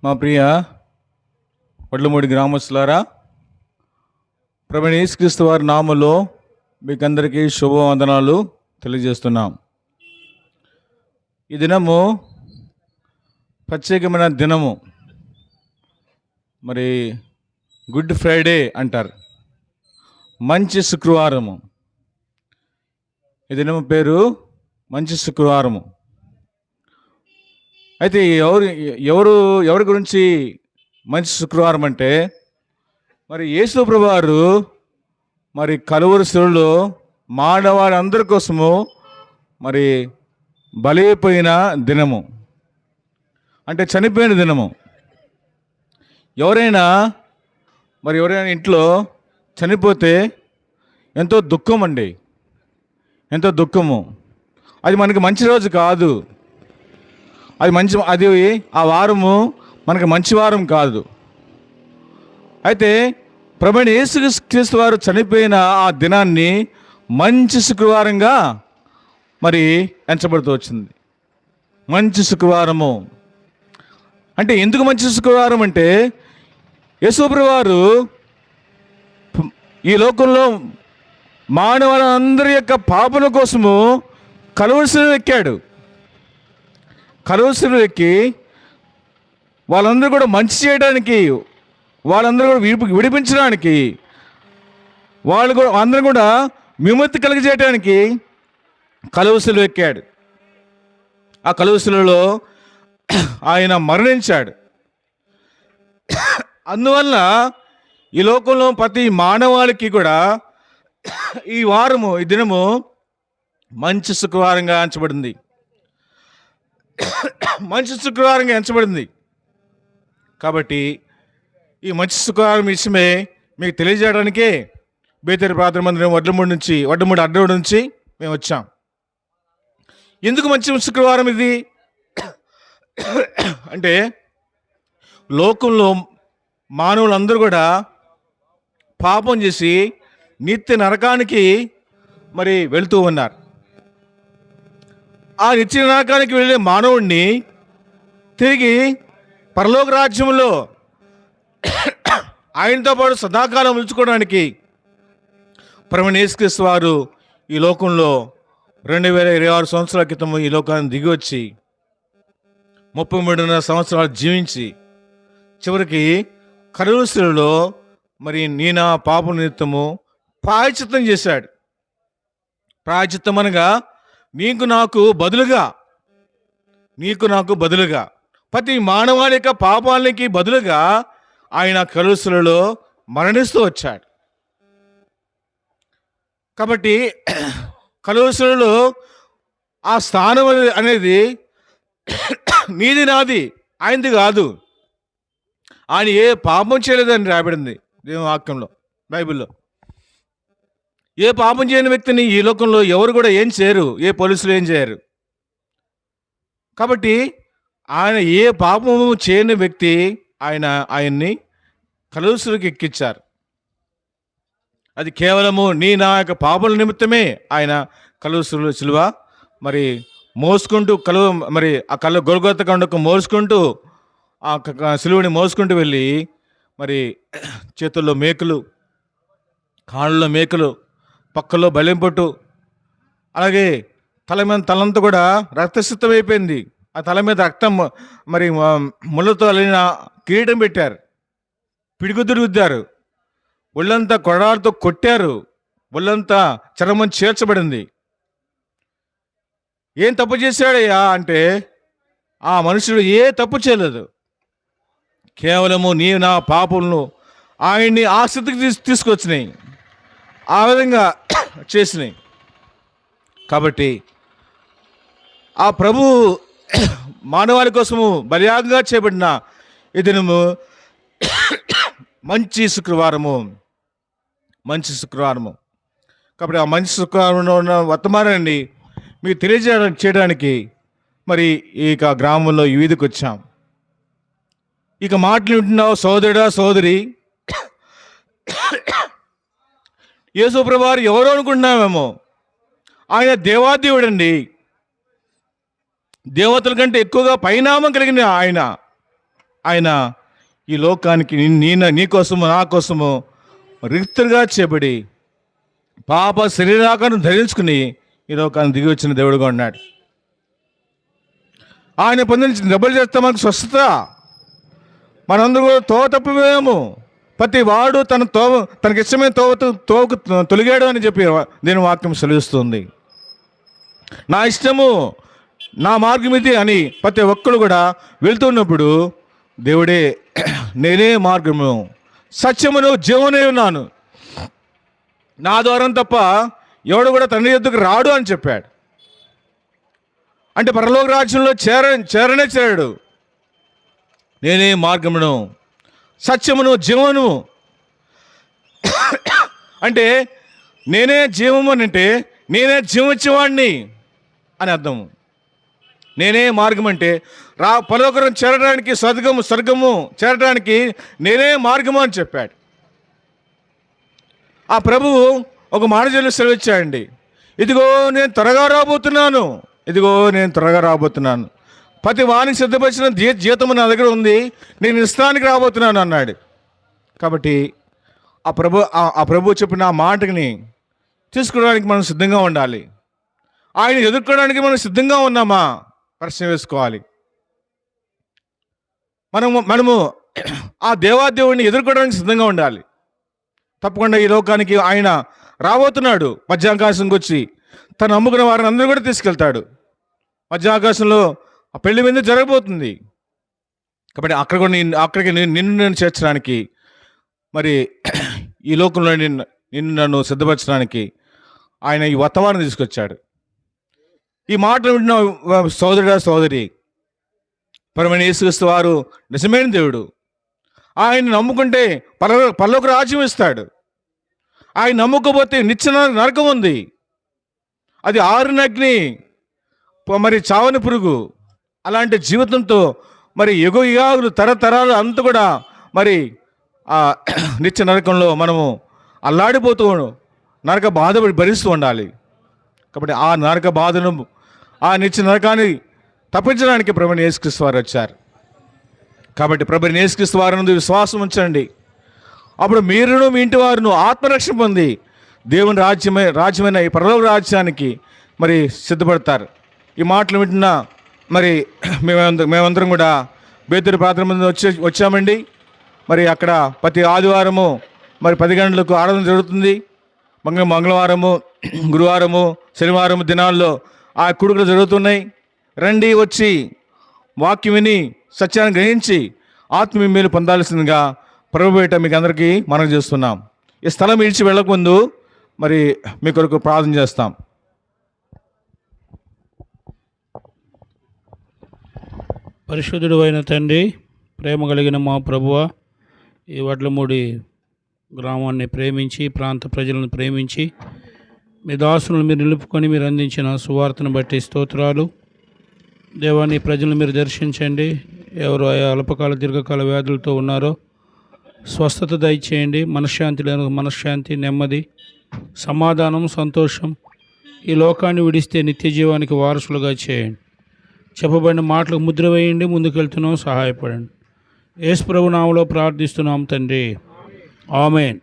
మా ప్రియ వడ్లమూడి గ్రామస్తులారా, ప్రభువైన యేసుక్రీస్తు వారి నామములో మీకందరికీ శుభవందనాలు తెలియజేస్తున్నాం. ఈ దినము ప్రత్యేకమైన దినము. మరి గుడ్ ఫ్రైడే అంటారు, మంచి శుక్రవారము. ఈ దినము పేరు మంచి శుక్రవారము. అయితే ఎవరి గురించి మంచి శుక్రవారం అంటే, మరి యేసు ప్రభువారు మరి కలువరి శిలువలో మానవాళ్ళందరి కోసము మరి బలైపోయిన దినము, అంటే చనిపోయిన దినము. ఎవరైనా ఇంట్లో చనిపోతే ఎంతో దుఃఖం అండి, ఎంతో దుఃఖము. అది మనకి మంచి రోజు కాదు. అది ఆ వారము మనకి మంచి వారం కాదు. అయితే ప్రభువైన యేసుక్రీస్తు వారు చనిపోయిన ఆ దినాన్ని మంచి శుక్రవారంగా మరి ఎంచబడుతూ వచ్చింది. మంచి శుక్రవారము అంటే ఎందుకు మంచి శుక్రవారం అంటే, యేసుప్రభువు వారు ఈ లోకంలో మానవులందరి యొక్క పాపల కోసము కలువరి శిలువ ఎక్కాడు. కలువరి శిలువ ఎక్కి వాళ్ళందరూ కూడా మంచి చేయడానికి, వాళ్ళందరూ కూడా విడిపించడానికి, అందరూ కూడా విముక్తి కలిగజేయడానికి కలువరి శిలువ ఎక్కాడు. ఆ కలువరి శిలువలో ఆయన మరణించాడు. అందువల్ల ఈ లోకంలో ప్రతి మానవాళికి కూడా ఈ దినము మంచి శుక్రవారంగా ఎంచబడింది. మంచి శుక్రవారంగా ఎంచబడింది. కాబట్టి ఈ మంచి శుక్రవారం విషయమే మీకు తెలియజేయడానికే బేతేరు ప్రార్థన మందిరం వడ్లమూడి అడ్డోడు నుంచి మేము వచ్చాం. ఎందుకు మంచి శుక్రవారం ఇది అంటే, లోకంలో మానవులందరూ కూడా పాపం చేసి నిత్య నరకానికి మరి వెళుతూ ఉన్నారు. ఆ నిత్య నరకానికి వెళ్ళే మానవుడిని తిరిగి పరలోక రాజ్యంలో ఆయనతో పాటు సదాకాలం ఉంచుకోవడానికి ప్రభువైన యేసుక్రీస్తు వారు ఈ లోకంలో 2026 సంవత్సరాల క్రితం ఈ లోకాన్ని దిగి వచ్చి 33.5 సంవత్సరాలు జీవించి చివరికి కలువరి శిలువలో మరి నా పాప నిమిత్తము ప్రాయశ్చిత్తం చేశాడు. ప్రాయశ్చిత్తం అనగా నీకు నాకు బదులుగా ప్రతి మానవాళి యొక్క పాపాలకి బదులుగా ఆయన కలువరి శిలువలో మరణిస్తూ వచ్చాడు. కాబట్టి కలువరి శిలువలో ఆ స్థానం అనేది నీది నాది, ఆయనది కాదు. ఆయన ఏ పాపం చేయలేదని రాయబడింది దేవుని వాక్యంలో, బైబిల్లో. ఏ పాపం చేయని వ్యక్తిని ఈ లోకంలో ఎవరు కూడా ఏం చేయరు, ఏ పోలీసులు ఏం చేయరు. కాబట్టి ఆయన ఏ పాపము చేయని వ్యక్తి ఆయన్ని కలువరి శిలువకి ఎక్కించారు. అది కేవలము నా యొక్క పాపల నిమిత్తమే ఆయన కలువరి శిలువ మరి మోసుకుంటూ గొల్గొతా కొండకు మోసుకుంటూ ఆ శిలువని మోసుకుంటూ వెళ్ళి మరి చేతుల్లో మేకులు, కాళ్ళలో మేకులు, పక్కలో బలింపొట్టు, అలాగే తలంతా కూడా రక్తసిద్ధం అయిపోయింది. ఆ తల మీద రక్తం మరి ముళ్ళతో అల్లిన కిరీటం పెట్టారు, పిడిగుద్దురు రుద్దారు, ఒళ్ళంతా కొడాలతో కొట్టారు, ఒళ్ళంతా చర్మం చేర్చబడింది. ఏం తప్పు చేశాడయ్యా అంటే, ఆ మనుషుడు ఏ తప్పు చేయలేదు. కేవలము నా పాపలను ఆయన్ని ఆ స్థితికి తీసుకొచ్చినాయి, ఆ విధంగా చేసినాయి. కాబట్టి ఆ ప్రభు మానవాళి కోసము బలియాగంగా చేయబడిన ఈ దినము మంచి శుక్రవారము. కాబట్టి ఆ మంచి శుక్రవారంలో ఉన్న వర్తమానాన్ని మీకు తెలియజేయడానికి మరి ఇక గ్రామంలో ఈ వీధికి వచ్చాం. ఇక మాటలు వింటున్నావు సోదరుడా, సోదరి. యేసుప్రభువు వారు ఎవరో అనుకుంటున్నామేమో. ఆయన దేవాదేవుడండి. దేవతల కంటే ఎక్కువగా పరిణామం కలిగిన ఆయన. ఆయన ఈ లోకానికి నీ కోసము నా కోసము రిక్తులుగా చేయబడి పాప శరీరాకారం ధరించుకుని ఈ లోకాన్ని దిగి వచ్చిన దేవుడుగా ఉన్నాడు. ఆయన పొందిన దెబ్బలు చేస్తే మనకు స్వస్థత. మనందరూ కూడా తోవ తప్పిపోయాము. ప్రతి వాడు తనకి ఇష్టమైన తోవకు తొలిగాడు అని చెప్పి దీని వాక్యం సెలవిస్తుంది. నా ఇష్టము నా మార్గం ఇది అని ప్రతి ఒక్కరు కూడా వెళ్తున్నప్పుడు దేవుడే నేనే మార్గము సత్యమును జీవనే ఉన్నాను, నా ద్వారం తప్ప ఎవడు కూడా తండ్రి యొద్దకు రాడు అని చెప్పాడు. అంటే పరలోక రాజ్యంలో చేరాడు. నేనే మార్గమును సత్యమును జీవను అంటే నేనే జీవము అని అంటే నేనే జీవచ్చేవాడిని అని అర్థము. నేనే మార్గం అంటే పరలోకం చేరడానికి స్వర్గము చేరడానికి నేనే మార్గము అని చెప్పాడు. ఆ ప్రభువు ఒక మాట సెలవిచ్చాడండి, ఇదిగో నేను త్వరగా రాబోతున్నాను, ప్రతి వానికి సిద్ధపరిచిన జీతము నా దగ్గర ఉంది, నేను ఇష్టానికి రాబోతున్నాను అన్నాడు. కాబట్టి ఆ ప్రభు చెప్పిన ఆ మాటని తీసుకోవడానికి మనం సిద్ధంగా ఉండాలి. ఆయన ఎదుర్కోవడానికి మనం సిద్ధంగా ఉన్నామా ప్రశ్న వేసుకోవాలి. మనము ఆ దేవాదేవుడిని ఎదుర్కోవడానికి సిద్ధంగా ఉండాలి. తప్పకుండా ఈ లోకానికి ఆయన రాబోతున్నాడు. మధ్యాకాశంకి వచ్చి తను నమ్ముకున్న వారిని అందరూ కూడా తీసుకెళ్తాడు. మధ్యాకాశంలో ఆ పెళ్లి మీద జరగబోతుంది. కాబట్టి అక్కడికి నిన్ను నేను చేర్చడానికి, మరి ఈ లోకంలో నిన్ను నన్ను సిద్ధపరచడానికి ఆయన ఈ వర్తమానం తీసుకొచ్చాడు. ఈ మాటలు వింటున్న సోదరి, పరమైన యేసుక్రీస్తు వారు నిజమైన దేవుడు. ఆయన నమ్ముకుంటే పరలోక రాజ్యం ఇస్తాడు. ఆయన నమ్ముకోపోతే నిత్య నరకం ఉంది. అది ఆరిన అగ్ని, మరి చావని పురుగు. అలాంటి జీవితంతో మరి యుగాలు తరతరాలు అంతా కూడా మరి ఆ నిత్య నరకంలో మనము అల్లాడిపోతూ నరక బాధ భరిస్తూ ఉండాలి. కాబట్టి ఆ నరక బాధను, ఆ నిత్య నరకాన్ని తప్పించడానికి ప్రభువైన యేసుక్రీస్తు వారు వచ్చారు. కాబట్టి ప్రభువైన యేసుక్రీస్తు వారి నందు విశ్వాసం ఉంచండి. అప్పుడు మీరును మీ ఇంటి వారును ఆత్మరక్షణ పొంది దేవుని రాజ్యమైన ఈ పరలోక రాజ్యానికి మరి సిద్ధపడతారు. ఈ మాటలు వింటున్నా మరి మేమందరం కూడా బేతూరు ప్రార్థన మందిరం వచ్చామండి. మరి అక్కడ ప్రతి ఆదివారము మరి 10 గంటలకు ఆరాధన జరుగుతుంది. మంగళవారము, గురువారము, శనివారము దినాల్లో ఆ కుడుకులు జరుగుతున్నాయి. రండి, వచ్చి వాక్యం విని సత్యాన్ని గ్రహించి ఆత్మీయ మేలు పొందాల్సిందిగా ప్రభు బయట మీకు అందరికీ మనం చేస్తున్నాం. ఈ స్థలం ఇడిచి వెళ్ళకముందు మరి మీ కొరకు ప్రార్థన చేస్తాం. పరిశుద్ధుడు అయిన తండ్రి, ప్రేమ కలిగిన మా ప్రభువా, ఈ వడ్లమూడి గ్రామాన్ని ప్రేమించి ప్రాంత ప్రజలను ప్రేమించి మీ దాసులను మీరు నిలుపుకొని మీరు అందించిన సువార్తను బట్టి స్తోత్రాలు. దేవాన్ని ప్రజలను మీరు దర్శించండి. ఎవరు అల్పకాల దీర్ఘకాల వ్యాధులతో ఉన్నారో స్వస్థత దయచేయండి. మనశ్శాంతి లేని మనశ్శాంతి, నెమ్మది, సమాధానం, సంతోషం ఈ లోకాన్ని విడిస్తే నిత్య జీవానికి వారసులుగా చేయండి. చెప్పబడిన మాటలకు ముద్ర వేయండి. ముందుకెళ్తున్నాం, సహాయపడండి. యేసు ప్రభు నామములో ప్రార్థిస్తున్నాం తండ్రి, ఆమేన్.